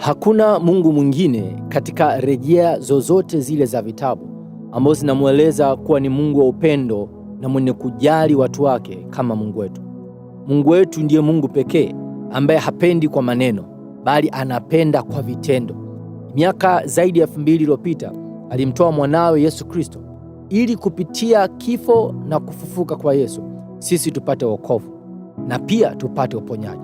Hakuna Mungu mwingine katika rejea zozote zile za vitabu ambazo zinamweleza kuwa ni Mungu wa upendo na mwenye kujali watu wake kama Mungu wetu. Mungu wetu ndiye Mungu pekee ambaye hapendi kwa maneno, bali anapenda kwa vitendo. Miaka zaidi ya 2000 iliyopita alimtoa mwanawe Yesu Kristo ili kupitia kifo na kufufuka kwa Yesu sisi tupate wokovu na pia tupate uponyaji.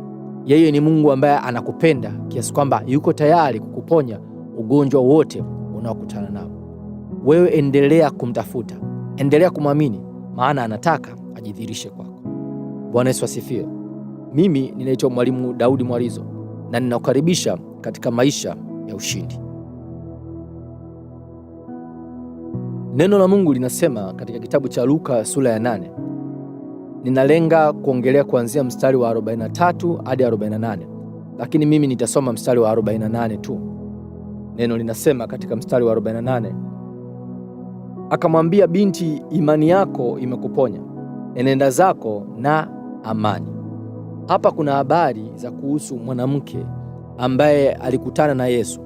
Yeye ni Mungu ambaye anakupenda kiasi kwamba yuko tayari kukuponya ugonjwa wote unaokutana nao. Wewe endelea kumtafuta, endelea kumwamini, maana anataka ajidhihirishe kwako. Bwana Yesu asifiwe. Mimi ninaitwa Mwalimu Daudi Mwalizo na ninakukaribisha katika maisha ya ushindi. Neno la Mungu linasema katika kitabu cha Luka sura ya 8. Ninalenga kuongelea kuanzia mstari wa 43 hadi 48, lakini mimi nitasoma mstari wa 48 tu. Neno linasema katika mstari wa 48, akamwambia, binti, imani yako imekuponya, enenda zako na amani. Hapa kuna habari za kuhusu mwanamke ambaye alikutana na Yesu.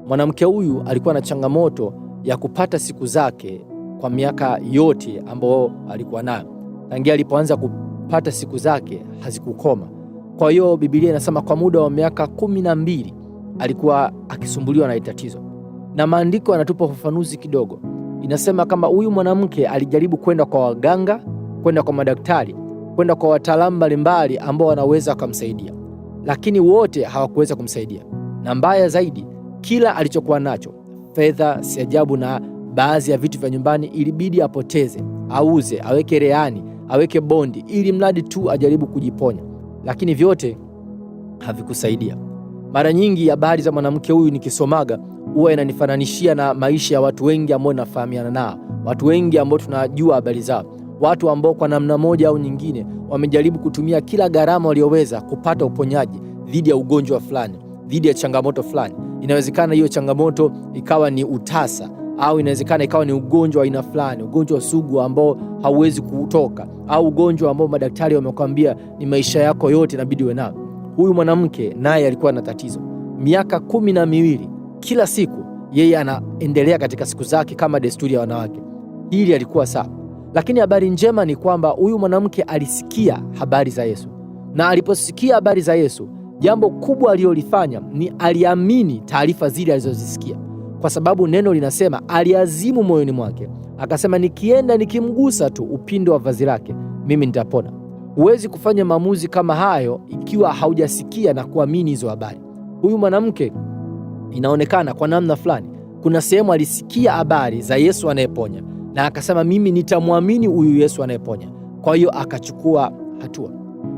Mwanamke huyu alikuwa na changamoto ya kupata siku zake kwa miaka yote ambayo alikuwa nayo. Tangia alipoanza kupata siku zake hazikukoma. Kwa hiyo Biblia inasema kwa muda wa miaka 12 alikuwa akisumbuliwa na tatizo. Na maandiko yanatupa ufafanuzi kidogo. Inasema kama huyu mwanamke alijaribu kwenda kwa waganga, kwenda kwa madaktari, kwenda kwa wataalamu mbalimbali ambao wanaweza kumsaidia, lakini wote hawakuweza kumsaidia. Na mbaya zaidi, kila alichokuwa nacho, fedha, si ajabu na baadhi ya vitu vya nyumbani, ilibidi apoteze, auze, aweke rehani, aweke bondi, ili mradi tu ajaribu kujiponya, lakini vyote havikusaidia. Mara nyingi habari za mwanamke huyu nikisomaga huwa inanifananishia na maisha ya watu wengi ambao nafahamiana nao, watu wengi ambao tunajua habari zao, watu ambao kwa namna moja au nyingine wamejaribu kutumia kila gharama walioweza kupata uponyaji dhidi ya ugonjwa fulani, dhidi ya changamoto fulani. Inawezekana hiyo changamoto ikawa ni utasa, au inawezekana ikawa ni ugonjwa aina fulani, ugonjwa sugu ambao hauwezi kutoka, au ugonjwa ambao madaktari wamekwambia ni maisha yako yote inabidi uwe nao. Huyu mwanamke naye alikuwa na tatizo. Miaka 12 kila siku yeye anaendelea katika siku zake kama desturi ya wanawake. Hili alikuwa sawa. Lakini habari njema ni kwamba huyu mwanamke alisikia habari za Yesu. Na aliposikia habari za Yesu, jambo kubwa alilolifanya ni aliamini taarifa zile alizozisikia. Kwa sababu neno linasema aliazimu moyoni mwake, akasema, nikienda nikimgusa tu upindo wa vazi lake mimi nitapona. Huwezi kufanya maamuzi kama hayo ikiwa haujasikia na kuamini hizo habari. Huyu mwanamke inaonekana kwa namna fulani kuna sehemu alisikia habari za Yesu anayeponya na akasema, mimi nitamwamini huyu Yesu anayeponya. Kwa hiyo akachukua hatua.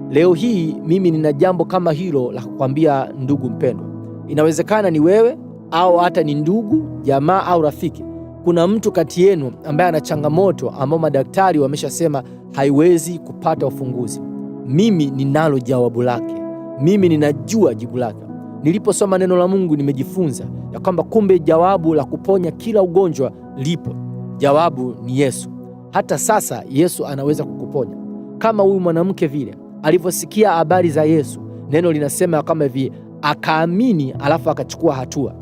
Leo hii mimi nina jambo kama hilo la kukwambia, ndugu mpendwa. Inawezekana ni wewe au hata ni ndugu, jamaa au rafiki. Kuna mtu kati yenu ambaye ana changamoto ambao madaktari wameshasema haiwezi kupata ufunguzi. Mimi ninalo jawabu lake. Mimi ninajua jibu lake. Niliposoma neno la Mungu nimejifunza ya kwamba kumbe jawabu la kuponya kila ugonjwa lipo. Jawabu ni Yesu. Hata sasa Yesu anaweza kukuponya. Kama huyu mwanamke vile alivyosikia habari za Yesu, neno linasema kama hivi, akaamini alafu akachukua hatua.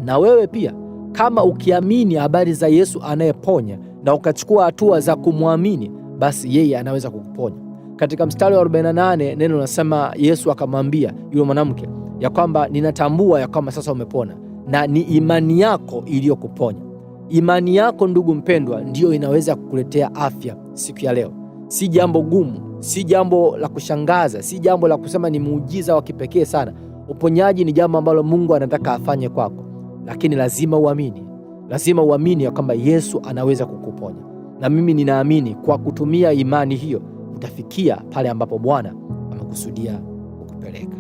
Na wewe pia kama ukiamini habari za Yesu anayeponya na ukachukua hatua za kumwamini, basi yeye anaweza kukuponya. Katika mstari wa 48 neno linasema Yesu akamwambia yule mwanamke ya kwamba ninatambua ya kwamba sasa umepona na ni imani yako iliyokuponya. Imani yako, ndugu mpendwa, ndiyo inaweza kukuletea afya siku ya leo. Si jambo gumu, si jambo la kushangaza, si jambo la kusema ni muujiza wa kipekee sana. Uponyaji ni jambo ambalo Mungu anataka afanye kwako, lakini lazima uamini. Lazima uamini ya kwamba Yesu anaweza kukuponya. Na mimi ninaamini kwa kutumia imani hiyo utafikia pale ambapo Bwana amekusudia kukupeleka.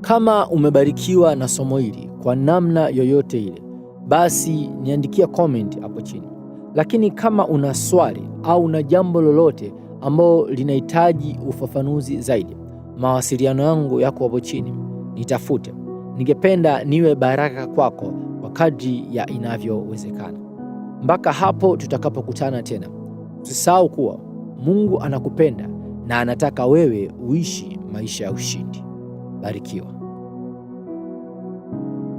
Kama umebarikiwa na somo hili kwa namna yoyote ile, basi niandikia comment hapo chini. Lakini kama una swali au una jambo lolote ambalo linahitaji ufafanuzi zaidi, mawasiliano yangu yako hapo chini, nitafute. Ningependa niwe baraka kwako kwa kadri ya inavyowezekana. Mpaka hapo tutakapokutana tena, usisahau kuwa Mungu anakupenda na anataka wewe uishi maisha ya ushindi. Barikiwa.